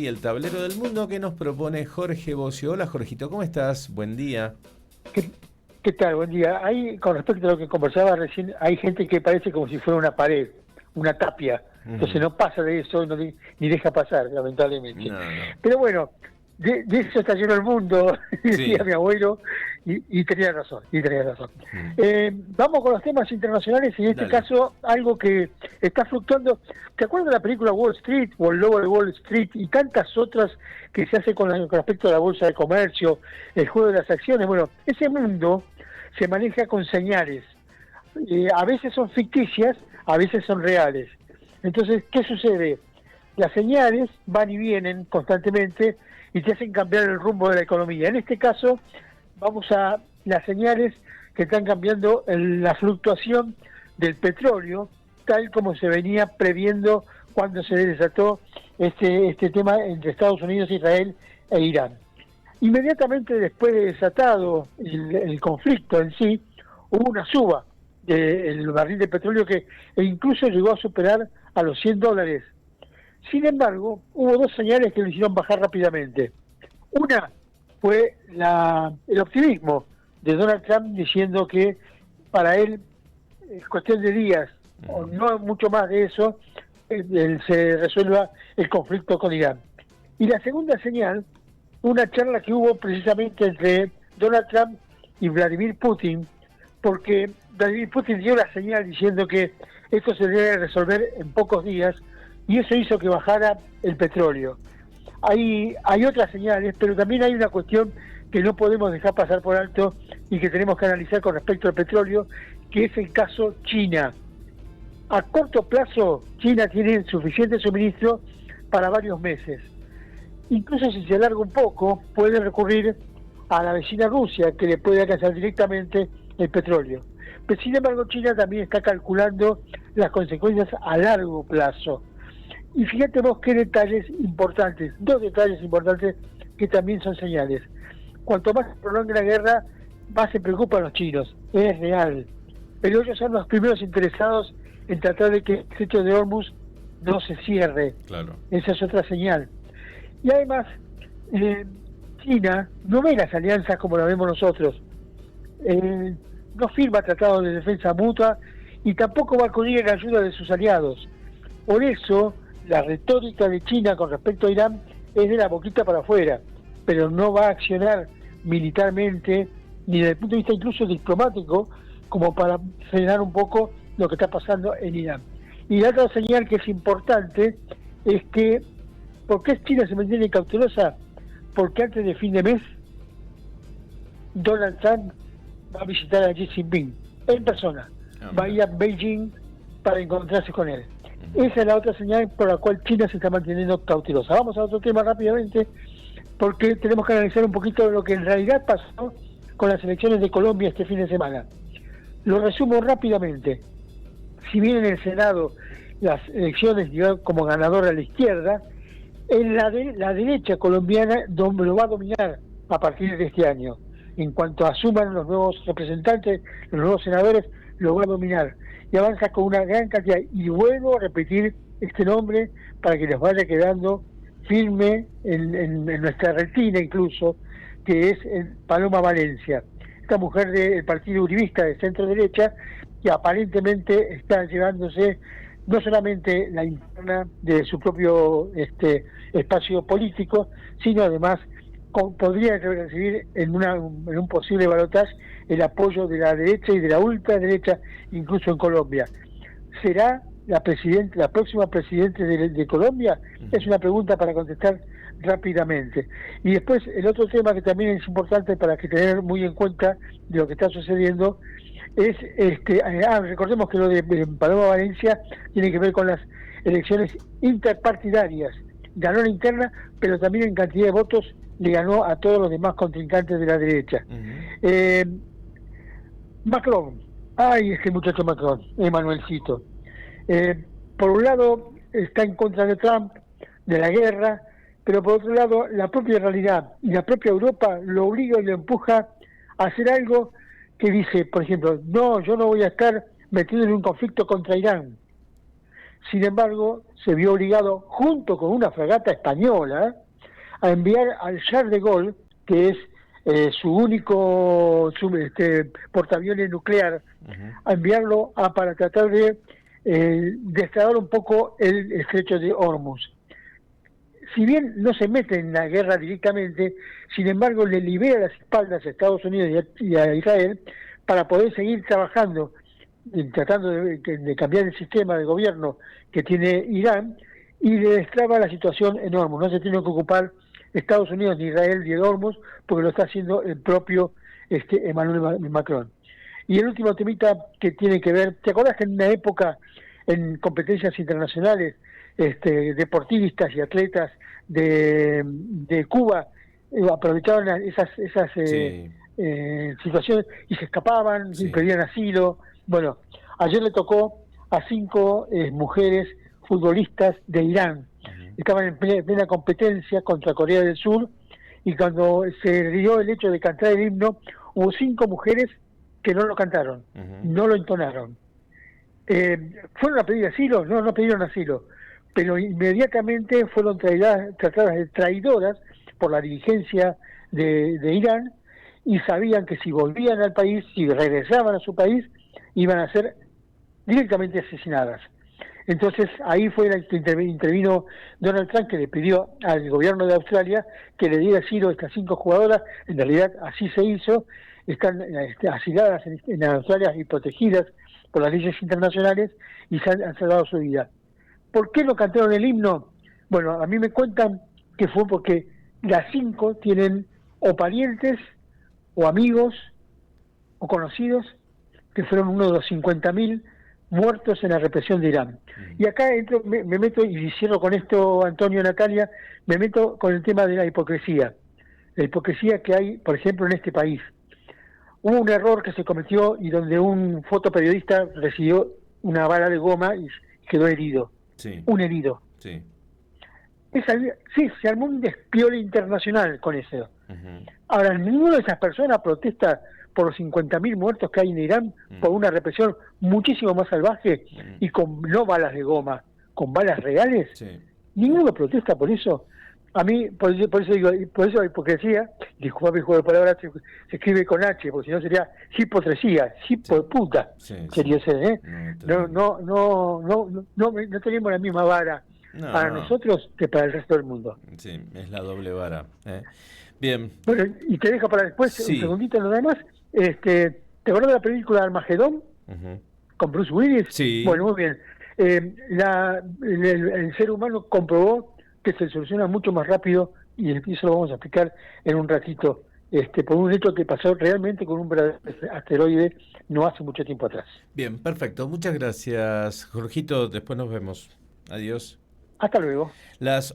Y el tablero del mundo que nos propone Jorge Bocio. Hola Jorgito, ¿cómo estás? Buen día. ¿Qué, qué tal? Buen día. Ahí, con respecto a lo que conversaba recién, hay gente que parece como si fuera una pared, una tapia. Entonces no pasa de eso, ni deja pasar, lamentablemente. No, no. Pero bueno, de eso está lleno el mundo, decía Sí. mi abuelo, y tenía razón, y tenía razón. Mm. Vamos con los temas internacionales, y en este Dale. caso algo que está fluctuando. ¿Te acuerdas de la película Wall Street o el lobo de Wall Street y tantas otras que se hace con respecto a la bolsa de comercio, el juego de las acciones? Bueno, ese mundo se maneja con señales. A veces son ficticias, a veces son reales. Entonces, ¿qué sucede? Las señales van y vienen constantemente y te hacen cambiar el rumbo de la economía. En este caso, vamos a las señales que están cambiando la fluctuación del petróleo, tal como se venía previendo cuando se desató este tema entre Estados Unidos, Israel e Irán. Inmediatamente después de desatado el conflicto en sí, hubo una suba del barril de petróleo que incluso llegó a superar a los $100. Sin embargo, hubo dos señales que lo hicieron bajar rápidamente. Una fue el optimismo de Donald Trump diciendo que para él es cuestión de días, o no mucho más de eso, se resuelva el conflicto con Irán. Y la segunda señal, una charla que hubo precisamente entre Donald Trump y Vladimir Putin, porque Vladimir Putin dio la señal diciendo que esto se debe resolver en pocos días, y eso hizo que bajara el petróleo. Hay otras señales, pero también hay una cuestión que no podemos dejar pasar por alto y que tenemos que analizar con respecto al petróleo, que es el caso China. A corto plazo, China tiene suficiente suministro para varios meses. Incluso si se alarga un poco, puede recurrir a la vecina Rusia, que le puede alcanzar directamente el petróleo. Pero sin embargo, China también está calculando las consecuencias a largo plazo. Y fíjate vos qué detalles importantes, dos detalles importantes que también son señales. Cuanto más se prolongue la guerra, más se preocupan los chinos, es real. Pero ellos son los primeros interesados en tratar de que el estrecho de Hormuz no se cierre. Claro. Esa es otra señal. Y además, China no ve las alianzas como las vemos nosotros. No firma tratados de defensa mutua y tampoco va a acudir en ayuda de sus aliados. Por eso, la retórica de China con respecto a Irán es de la boquita para afuera, pero no va a accionar militarmente, ni desde el punto de vista incluso diplomático, como para frenar un poco lo que está pasando en Irán. Y la otra señal que es importante es que, ¿por qué China se mantiene cautelosa? Porque antes de fin de mes, Donald Trump va a visitar a Xi Jinping en persona. Va a ir a Beijing para encontrarse con él. Esa es la otra señal por la cual China se está manteniendo cautelosa. Vamos a otro tema rápidamente, porque tenemos que analizar un poquito lo que en realidad pasó con las elecciones de Colombia este fin de semana. Lo resumo rápidamente. Si bien en el Senado las elecciones dio como ganadora a la izquierda, en la derecha colombiana lo va a dominar a partir de este año. En cuanto asuman los nuevos representantes, los nuevos senadores, lo va a dominar. Y avanza con una gran cantidad. Y vuelvo a repetir este nombre para que les vaya quedando firme en nuestra retina incluso, que es Paloma Valencia. Esta mujer del partido uribista de centro derecha, que aparentemente está llevándose no solamente la interna de su propio espacio político, sino además podría recibir en un posible balotaje el apoyo de la derecha y de la ultraderecha, incluso en Colombia. ¿Será la próxima presidente de Colombia? Es una pregunta para contestar rápidamente. Y después el otro tema que también es importante para que tener muy en cuenta de lo que está sucediendo es, recordemos que lo de Paloma Valencia tiene que ver con las elecciones interpartidarias. Ganó la interna, pero también en cantidad de votos le ganó a todos los demás contrincantes de la derecha. Macron, este muchacho Macron, Emanuelcito. Por un lado está en contra de Trump, de la guerra, pero por otro lado la propia realidad y la propia Europa lo obliga y lo empuja a hacer algo que dice, por ejemplo, no, yo no voy a estar metido en un conflicto contra Irán. Sin embargo, se vio obligado, junto con una fragata española, a enviar al Charles de Gaulle, que es su único portaaviones nuclear, a enviarlo para tratar de destrabar un poco el estrecho de Hormuz. Si bien no se mete en la guerra directamente, sin embargo le libera las espaldas a Estados Unidos y a Israel para poder seguir trabajando, tratando de cambiar el sistema de gobierno que tiene Irán, y le destraba la situación en Hormuz. No se tiene que ocupar Estados Unidos ni Israel ni de Hormuz, porque lo está haciendo el propio Emmanuel Macron. Y el último temita que tiene que ver, ¿te acuerdas que en una época, en competencias internacionales, deportistas y atletas de Cuba aprovechaban esas situaciones y se escapaban, y pedían asilo? Bueno, ayer le tocó a 5 mujeres futbolistas de Irán. Estaban en plena competencia contra Corea del Sur, y cuando se dio el hecho de cantar el himno, hubo 5 mujeres que no lo cantaron, no lo entonaron. ¿Fueron a pedir asilo? No, no pidieron asilo, pero inmediatamente fueron tratadas de traidoras por la dirigencia de Irán, y sabían que si volvían al país, si regresaban a su país, iban a ser directamente asesinadas. Entonces ahí fue la que intervino Donald Trump, que le pidió al gobierno de Australia que le diera asilo a estas 5 jugadoras. En realidad así se hizo, están asiladas en Australia y protegidas por las leyes internacionales, y han salvado su vida. ¿Por qué no cantaron el himno? Bueno, a mí me cuentan que fue porque las 5 tienen o parientes o amigos o conocidos que fueron uno de los 50.000 muertos en la represión de Irán. Y acá entro, me meto, y cierro con esto, Antonio, Natalia, me meto con el tema de la hipocresía que hay, por ejemplo, en este país. Hubo un error que se cometió, y donde un fotoperiodista recibió una bala de goma y quedó herido. Sí. Un herido. Sí. Sí, se armó un despiole internacional con eso. Ahora, ninguna de esas personas protesta por los 50.000 muertos que hay en Irán, por una represión muchísimo más salvaje, y con no balas de goma, con balas reales. Sí. Ninguno protesta por eso. A mí, por eso digo, por eso la hipocresía, disculpa mi juego de palabras, se escribe con H, porque si no sería hipotresía, hipoputa, sería ser, ¿eh? No tenemos la misma vara para nosotros que para el resto del mundo. Sí, es la doble vara. Bien. Bueno, y te dejo para después, un segundito nada más. ¿Te acuerdas de la película Armagedón? Con Bruce Willis. Sí. Bueno, muy bien. El ser humano comprobó que se soluciona mucho más rápido, y eso lo vamos a explicar en un ratito, por un hecho que pasó realmente con un verdadero asteroide no hace mucho tiempo atrás. Bien, perfecto. Muchas gracias, Jorgito. Después nos vemos. Adiós. Hasta luego. Las